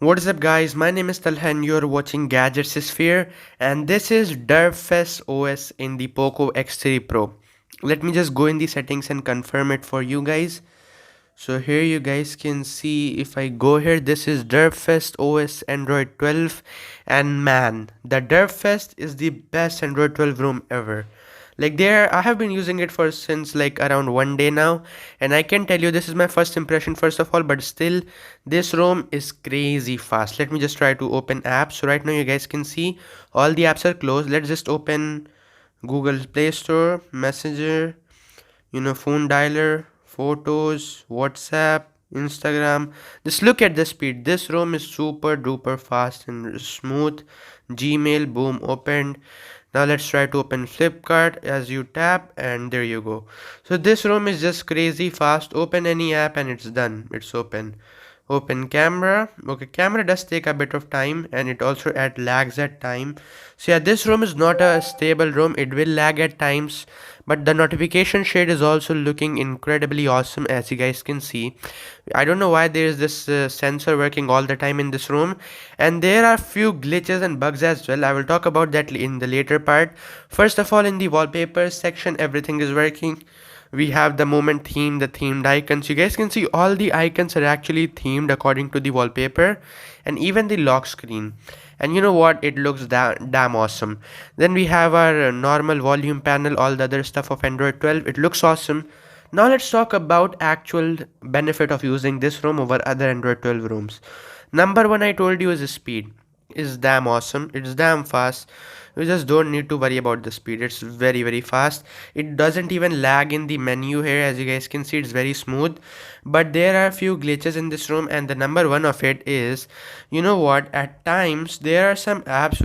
What is up guys, my name is Talha and you are watching Gadgets Sphere and this is Derpfest OS in the Poco X3 Pro. Let me just go in the settings and confirm it for you guys. So here you guys can see if I go here, this is Derpfest OS Android 12 and man, the Derpfest is the best Android 12 ROM ever. Like there, I have been using it for since like around 1 day now, and I can tell you this is my first impression first of all, but still this ROM is crazy fast. Let me just try to open apps. So right now you guys can see all the apps are closed. Let's just open Google Play Store, Messenger, phone dialer, photos, WhatsApp, Instagram. Just look at the speed. This ROM is super duper fast and smooth. Gmail, boom, opened. Now let's try to open Flipkart as you tap and there you go. So this ROM is just crazy fast. Open any app and it's done. It's open. Open camera. Okay, camera does take a bit of time and it also add lags at time. So yeah, this ROM is not a stable ROM. It will lag at times, but the notification shade is also looking incredibly awesome as you guys can see. I don't know why there is this sensor working all the time in this ROM, and there are few glitches and bugs as well. I will talk about that in the later part. First of all, in the wallpapers section everything is working. We have the moment theme, the themed icons. You guys can see all the icons are actually themed according to the wallpaper, and even the lock screen. And you know what, it looks damn awesome. Then we have our normal volume panel, all the other stuff of Android 12. It looks awesome. Now let's talk about actual benefit of using this ROM over other Android 12 ROMs. Number one, I told you, is speed. Is damn awesome. It's damn fast. You just don't need to worry about the speed. It's very fast. It doesn't even lag in the menu here, as you guys can see. It's very smooth. But there are a few glitches in this ROM, and the number one of it is, you know what, at times there are some apps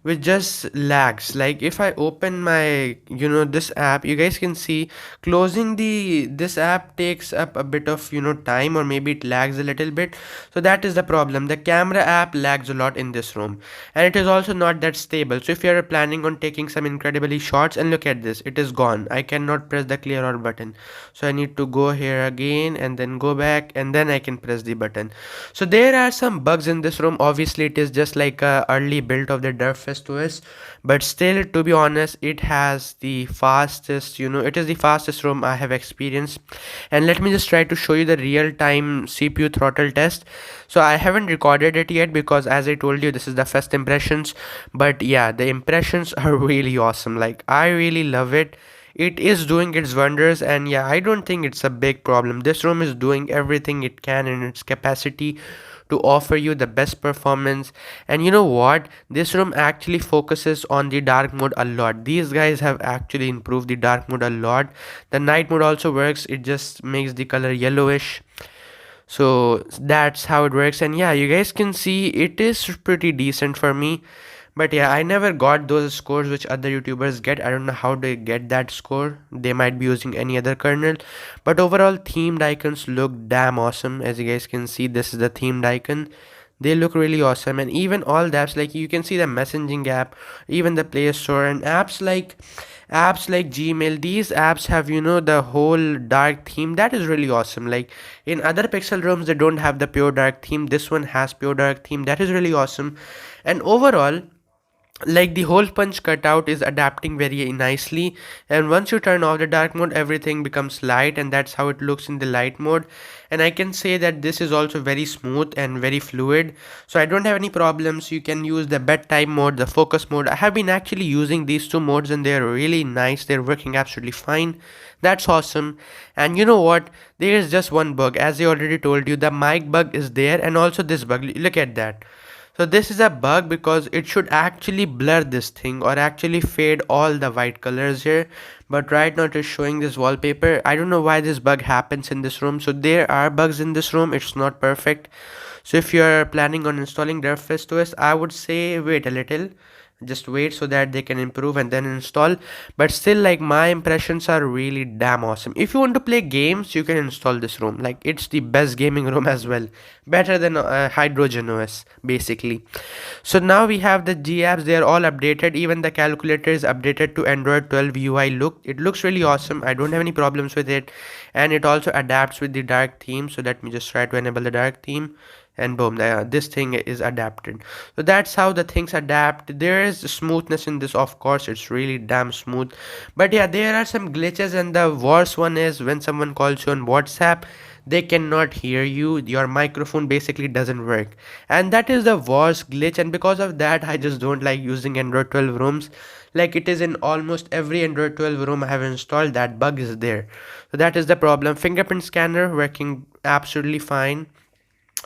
which just lags. Like if I open my this app, you guys can see closing the this app takes up a bit of time, or maybe it lags a little bit. So that is the problem. The camera app lags a lot in this ROM, and it is also not that stable. So if you are planning on taking some incredibly shots, and look at this, it is gone. I cannot press the clear all button, so I need to go here again and then go back, and then I can press the button. So there are some bugs in this ROM. Obviously it is just like a early build of the Derpfest OS, but still, to be honest, it has the fastest, it is the fastest ROM I have experienced. And let me just try to show you the real time CPU throttle test. So I haven't recorded it yet because, as I told you, this is the first impressions, but yeah, the impressions are really awesome. Like I really love it. It is doing its wonders, and yeah, I don't think it's a big problem. This ROM is doing everything it can in its capacity to offer you the best performance. And you know what, this ROM actually focuses on the dark mode a lot. These guys have actually improved the dark mode a lot. The night mode also works. It just makes the color yellowish. So that's how it works. And yeah, you guys can see it is pretty decent for me. But yeah, I never got those scores which other YouTubers get. I don't know how they get that score. They might be using any other kernel. But overall, themed icons look damn awesome. As you guys can see, this is the themed icon. They look really awesome. And even all the apps, like you can see the messaging app, even the Play Store, and apps like Gmail. These apps have the whole dark theme. That is really awesome. Like in other Pixel ROMs, they don't have the pure dark theme. This one has pure dark theme. That is really awesome. And overall, like the hole punch cutout is adapting very nicely, and once you turn off the dark mode everything becomes light, and that's how it looks in the light mode. And I can say that this is also very smooth and very fluid, so I don't have any problems. You can use the bedtime mode, the focus mode. I have been actually using these two modes and they're really nice. They're working absolutely fine. That's awesome. And you know what, there is just one bug. As I already told you, the mic bug is there, and also this bug. Look at that. So this is a bug because it should actually blur this thing or actually fade all the white colors here. But right now it is showing this wallpaper. I don't know why this bug happens in this ROM. So there are bugs in this ROM. It's not perfect. So if you're planning on installing Derpfest OS, I would say wait a little. Just wait so that they can improve and then install. But still, like, my impressions are really damn awesome. If you want to play games, you can install this ROM. Like, it's the best gaming ROM as well, better than Hydrogen OS basically. So now we have the G apps. They are all updated. Even the calculator is updated to Android 12 UI look. It looks really awesome. I don't have any problems with it, and it also adapts with the dark theme. So let me just try to enable the dark theme, and boom, this thing is adapted. So that's how the things adapt. There is smoothness in this, of course, it's really damn smooth. But yeah, there are some glitches, and the worst one is when someone calls you on WhatsApp, they cannot hear you, your microphone basically doesn't work, and that is the worst glitch. And because of that, I just don't like using Android 12 rooms. Like, it is in almost every Android 12 room I have installed, that bug is there. So that is the problem. Fingerprint scanner working absolutely fine.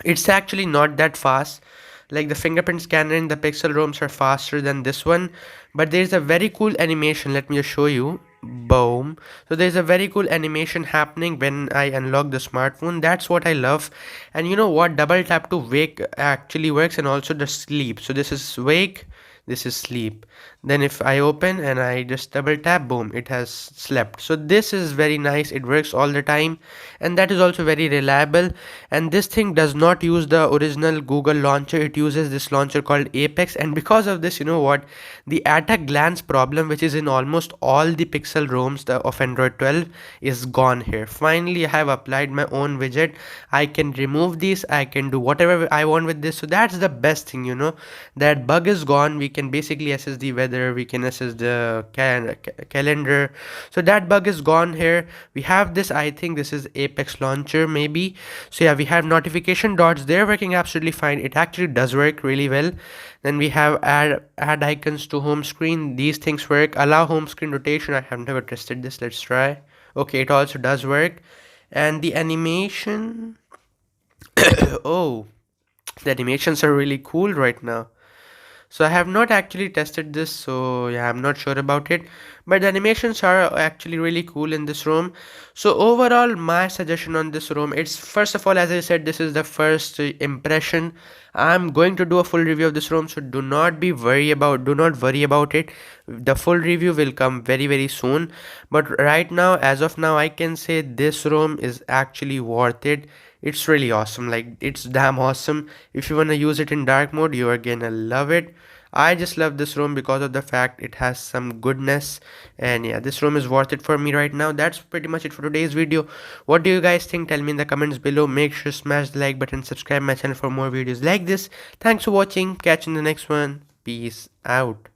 It's actually not that fast. Like, the fingerprint scanner in the Pixel ROMs are faster than this one, but there's a very cool animation. Let me just show you. Boom. So there's a very cool animation happening when I unlock the smartphone. That's what I love. And you know what? Double tap to wake actually works, and also the sleep. So this is wake, this is sleep. Then if I open and I just double tap, boom, it has slept. So this is very nice, it works all the time, and that is also very reliable. And this thing does not use the original Google launcher, it uses this launcher called Apex. And because of this, you know what, the at a glance problem, which is in almost all the Pixel ROMs of Android 12, is gone here. Finally, I have applied my own widget. I can remove these, I can do whatever I want with this. So that's the best thing, you know, that bug is gone. We can basically assess the weather, we can assess the calendar. So that bug is gone here. We have this, I think this is Apex launcher maybe. So yeah, we have notification dots, they're working absolutely fine. It actually does work really well. Then we have add icons to home screen, these things work. Allow home screen rotation, I have never tested this, let's try. Okay, it also does work. And the animation, oh, the animations are really cool right now. So I have not actually tested this, so yeah, I'm not sure about it. But the animations are actually really cool in this ROM. So overall, my suggestion on this ROM, it's first of all, as I said, this is the first impression. I'm going to do a full review of this ROM, so do not worry about it. The full review will come very very soon. But right now, as of now, I can say this ROM is actually worth it. It's really awesome, like it's damn awesome. If you want to use it in dark mode, you are gonna love it. I just love this ROM because of the fact it has some goodness. And yeah, this ROM is worth it for me right now. That's pretty much it for today's video. What do you guys think? Tell me in the comments below. Make sure to smash the like button, subscribe my channel for more videos like this. Thanks for watching, catch you in the next one. Peace out.